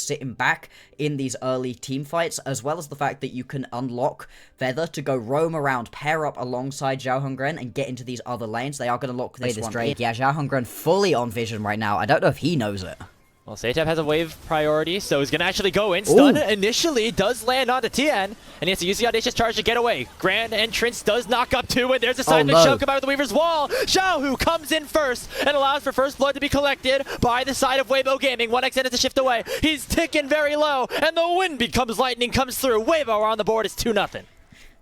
sitting back in these early team fights, as well as the fact that you can unlock Feather to go roam around, pair up alongside Xiao Hongren and get into these other lanes. They are going to lock this Drake. Yeah, Xiao Hongren fully on vision right now. I don't know if he knows it. Well, Seitab has a wave priority, so he's going to actually go in. Stun initially does land onto Tien, and he has to use the Audacious Charge to get away. Grand Entrance does knock up 2, and there's a seismic shove come out of the Weaver's Wall. Xiaohu comes in first and allows for first blood to be collected by the side of Weibo Gaming. 1xN is to shift away. He's ticking very low, and the wind becomes lightning, comes through. Weibo on the board is 2-0. And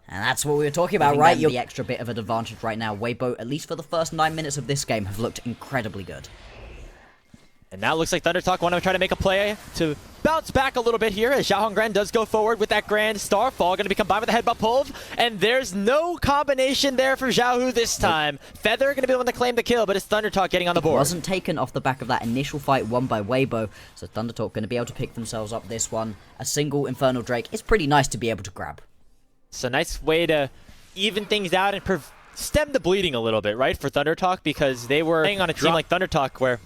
that's what we were talking about, right? You're the extra bit of an advantage right now. Weibo, at least for the first 9 minutes of this game, have looked incredibly good. And now it looks like ThunderTalk want to try to make a play to bounce back a little bit here as Xiao Hongren does go forward with that Grand Starfall. Going to be combined with the Headbutt Pulve. And there's no combination there for Xiaohu this time. Feather going to be the one to claim the kill, but it's ThunderTalk getting on the board. It wasn't taken off the back of that initial fight won by Weibo, so ThunderTalk going to be able to pick themselves up this one. A single Infernal Drake is pretty nice to be able to grab. It's a nice way to even things out and stem the bleeding a little bit, right, for ThunderTalk, because they were playing on a team like ThunderTalk where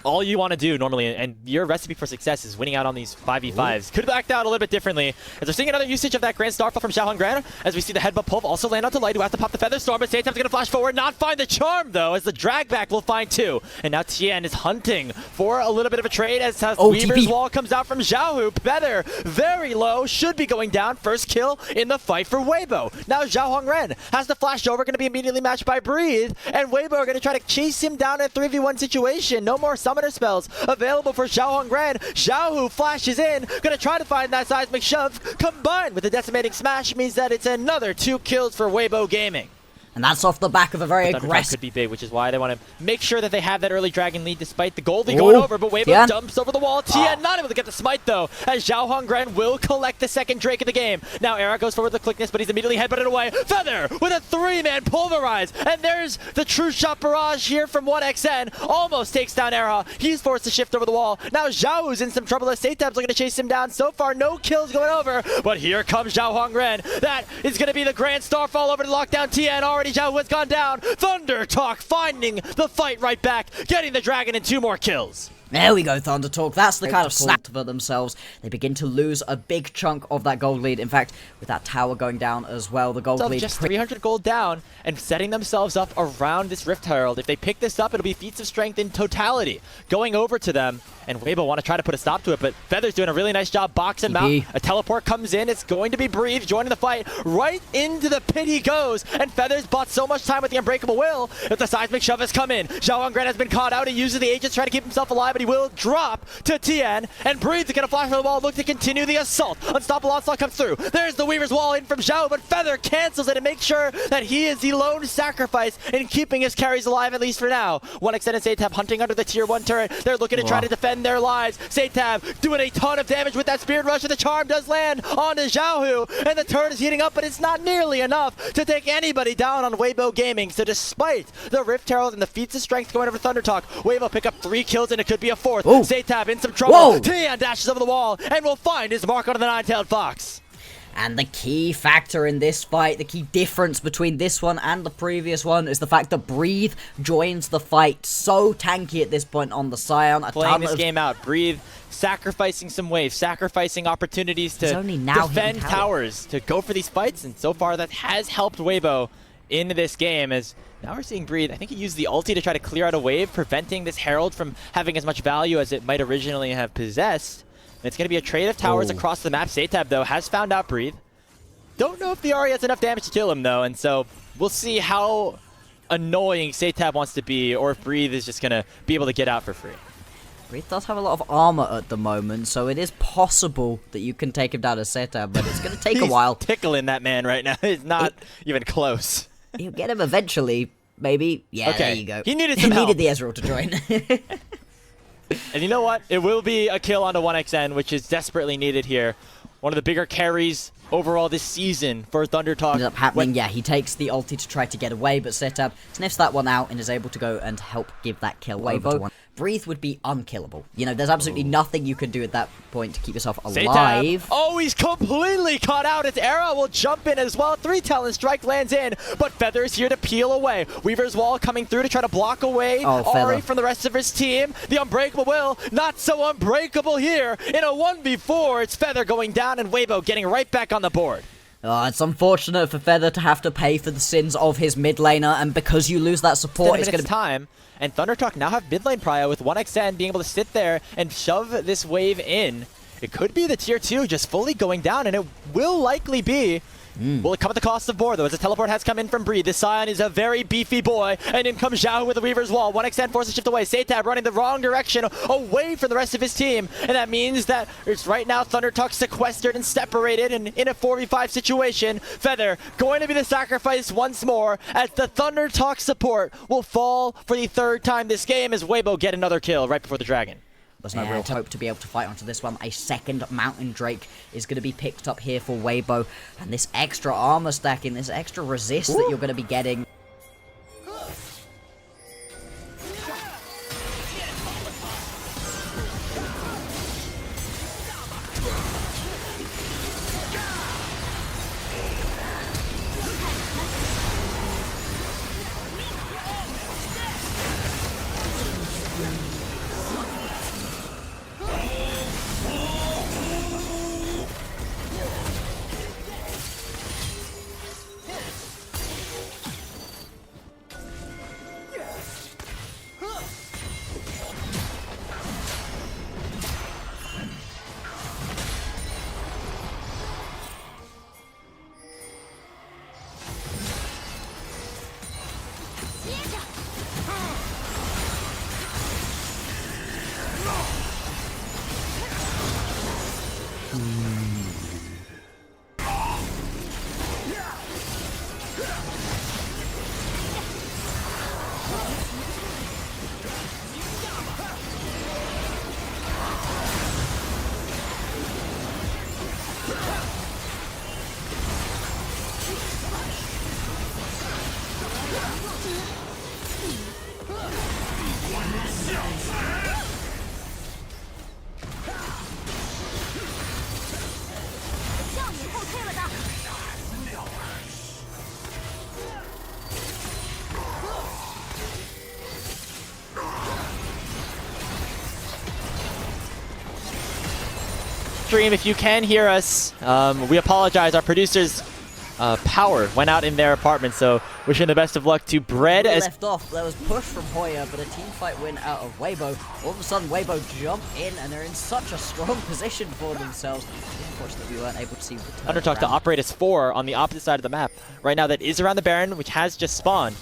all you want to do normally, and your recipe for success, is winning out on these 5v5s. Could have backed out a little bit differently, as we're seeing another usage of that Grand Starfall from Xiao Hongren, as we see the Headbutt Pulve also land onto Light, who has to pop the Feather Storm, but Seitab's going to flash forward, not find the Charm, though, as the drag back will find 2. And now Tien is hunting for a little bit of a trade, as Weaver's Wall comes out from Xiaohu. Feather, very low, should be going down. First kill in the fight for Weibo. Now Xiao Hongren has to flash over, going to be immediately matched by Breathe, and Weibo are going to try to chase him down in a 3v1 situation. No more summoner spells available for Xiao Hongren. Xiaohu flashes in, gonna try to find that seismic shove, combined with the decimating smash means that it's another 2 kills for Weibo Gaming. And that's off the back of a very aggressive... could be big, which is why they want to make sure that they have that early dragon lead despite the Goldie going over, but Weibo dumps over the wall. Tien not able to get the smite, though, as Xiao Hongren will collect the second Drake of the game. Now Era goes forward with the quickness, but he's immediately headbutted away. Feather with a 3-man pulverize, and there's the true shot barrage here from 1xN. Almost takes down Era. He's forced to shift over the wall. Now Xiao's in some trouble as Seitab's looking to chase him down. So far, no kills going over, but here comes Xiao Hongren. That is going to be the Grand Starfall over to lock down Tien. Already Xiao has gone down. ThunderTalk finding the fight right back, getting the dragon and 2 more kills. There we go, ThunderTalk. That's the kind of snap for themselves. They begin to lose a big chunk of that gold lead. In fact, with that tower going down as well, the gold lead... just 300 gold down and setting themselves up around this Rift Herald. If they pick this up, it'll be feats of strength in totality going over to them. And Weibo want to try to put a stop to it, but Feather's doing a really nice job boxing him out. A teleport comes in. It's going to be Breathe joining the fight. Right into the pit he goes. And Feather's bought so much time with the Unbreakable Will that the seismic shove has come in. Xiao Hongren has been caught out. He uses the agents trying to keep himself alive, but he will drop to Tien. And Breathe is going to flash from the wall, look to continue the assault. Unstoppable Onslaught comes through. There's the Weaver's Wall in from Xiao, but Feather cancels it and makes sure that he is the lone sacrifice in keeping his carries alive, at least for now. 1xN and Seitab hunting under the tier 1 turret. They're looking to try to defend their lives. Seitab doing a ton of damage with that Spirit Rush, and the Charm does land onto Xiaohu, and the turret is heating up, but it's not nearly enough to take anybody down on Weibo Gaming. So despite the Rift Herald and the feats of strength going over ThunderTalk, Weibo pick up 3 kills, and it could be a 4th. Seitab in some trouble. Tien dashes over the wall, and will find his mark on the Nine-Tailed Fox. And the key factor in this fight, the key difference between this one and the previous one, is the fact that Breathe joins the fight. So tanky at this point on the Scion. Playing this game out. Breathe sacrificing some waves, sacrificing opportunities to defend towers, to go for these fights, and so far that has helped Weibo in this game, as now we're seeing Breathe. I think he used the ulti to try to clear out a wave, preventing this Herald from having as much value as it might originally have possessed. And it's going to be a trade of towers across the map. Seitab, though, has found out Breathe. Don't know if the Ahri has enough damage to kill him, though, and so we'll see how annoying Seitab wants to be, or if Breathe is just going to be able to get out for free. Breathe does have a lot of armor at the moment, so it is possible that you can take him down as Seitab, but it's going to take a while. Tickling that man right now. It's not even close. You'll get him eventually, maybe. Yeah, there you go. He needed some help. He needed the Ezreal to join. And you know what? It will be a kill onto 1xN, which is desperately needed here. One of the bigger carries overall this season for ThunderTalk. Ends up happening, yeah, he takes the ulti to try to get away, but Seitab sniffs that one out and is able to go and help give that kill over to one. Breathe would be unkillable. You know, there's absolutely nothing you can do at that point to keep yourself alive. Satan. Oh, he's completely caught out. It's Era will jump in as well. 3 talent strike lands in, but Feather is here to peel away. Weaver's Wall coming through to try to block away Ari from the rest of his team. The Unbreakable will, not so unbreakable here. In a 1v4, it's Feather going down and Waybo getting right back on the board. It's unfortunate for Feather to have to pay for the sins of his mid laner, and because you lose that support, it's going to be time. And ThunderTalk now have mid lane prio with 1xN being able to sit there and shove this wave in. It could be the tier 2 just fully going down, and it will likely be. Will it come at the cost of board, though, as a teleport has come in from Breathe. This Sion is a very beefy boy, and in comes Xiao with the Weaver's Wall. 1xN forces shift away. Satab running the wrong direction, away from the rest of his team, and that means that it's right now ThunderTalk sequestered and separated, and in a 4v5 situation, Feather going to be the sacrifice once more, as the ThunderTalk support will fall for the 3rd time this game, as Waybo get another kill right before the Dragon. There's no real hope to be able to fight onto this one. A second Mountain Drake is going to be picked up here for Waybo. And this extra armor stacking, this extra resist that you're going to be getting. Stream, if you can hear us, we apologize. Our producer's power went out in their apartment, so wishing the best of luck to Bread. As left off, there was push from Hoya, but a team fight win out of Waybo. All of a sudden, Waybo jump in, and they're in such a strong position for themselves. Unfortunately, we weren't able to see the ThunderTalk to operate as 4 on the opposite side of the map. Right now, that is around the Baron, which has just spawned.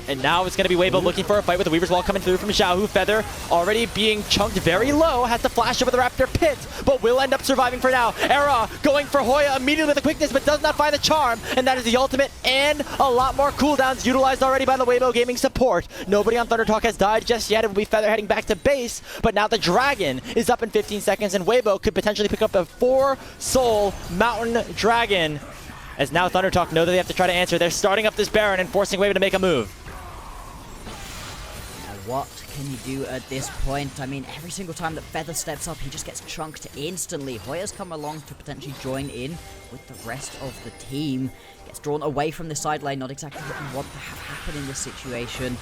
And now it's going to be Waybo looking for a fight with the Weaver's Wall coming through from Xiao. Feather already being chunked very low, has to flash over the Raptor pit, but will end up surviving for now. Era going for Hoya immediately with the quickness, but does not find the charm, and that is the ultimate, and a lot more cooldowns utilized already by the Waybo Gaming support. Nobody on ThunderTalk has died just yet. It will be Feather heading back to base, but now the Dragon is up in 15 seconds, and Waybo could potentially pick up a 4-soul Mountain Dragon. As now ThunderTalk know that they have to try to answer. They're starting up this Baron and forcing Waybo to make a move. What can you do at this point? I mean, every single time that Feather steps up, he just gets chunked instantly. Hoya's come along to potentially join in with the rest of the team. Gets drawn away from the side lane, not exactly what you want to have happen in this situation.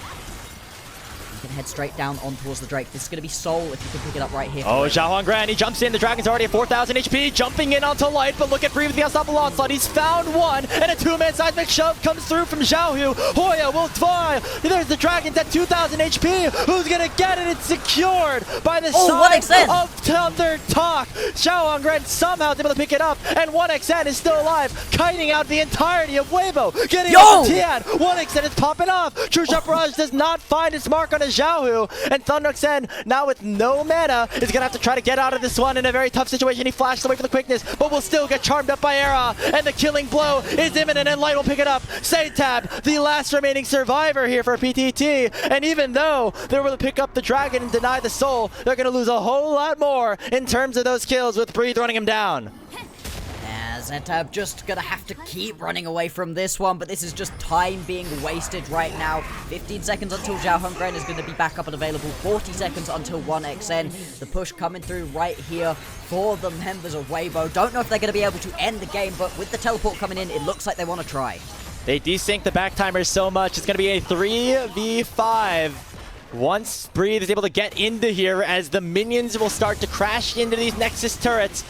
You can head straight down on towards the Drake. This is going to be Soul if you can pick it up right here. Oh, Xiao Gran, he jumps in. The Dragon's already at 4,000 HP, jumping in onto Light, but look at Breathe with the unstoppable onslaught. He's found one, and a 2-man seismic shove comes through from Xiaohu. Hoya will fly. There's the Dragon's at 2,000 HP. Who's going to get it? It's secured by the side of ThunderTalk. Xiao Gran somehow is able to pick it up, and 1xN is still alive, kiting out the entirety of Waybo. Getting up to Tian. 1xN is popping off. True Shot Barrage does not find its mark on his Xiaohu, and ThunderXN, now with no mana, is going to have to try to get out of this one in a very tough situation. He flashed away for the quickness, but will still get charmed up by Era, and the killing blow is imminent, and Light will pick it up. Satab, the last remaining survivor here for PTT, and even though they were able to pick up the Dragon and deny the soul, they're going to lose a whole lot more in terms of those kills with Breathe running him down. As Zetab just gonna have to keep running away from this one, but this is just time being wasted right now. 15 seconds until Zhao Hongren is gonna be back up and available. 40 seconds until 1xN. The push coming through right here for the members of Weibo. Don't know if they're gonna be able to end the game, but with the teleport coming in, it looks like they want to try. They desync the back timers so much. It's going to be a 3v5. Once Breathe is able to get into here as the minions will start to crash into these Nexus turrets.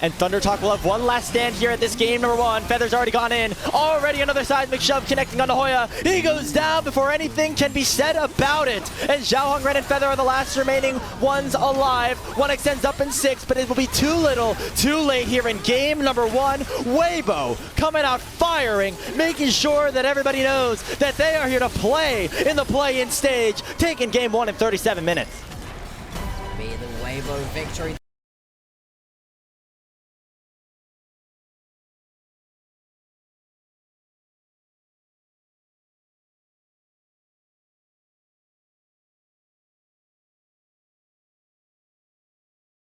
And ThunderTalk will have one last stand here at this game number 1. Feather's already gone in. Already another seismic shove connecting onto Hoya. He goes down before anything can be said about it. And Zhao Hongren and Feather are the last remaining ones alive. 1x ends up in 6, but it will be too little, too late here in game number 1. Waybo coming out firing, making sure that everybody knows that they are here to play in the play-in stage, taking game 1 in 37 minutes. Be the Weibo victory.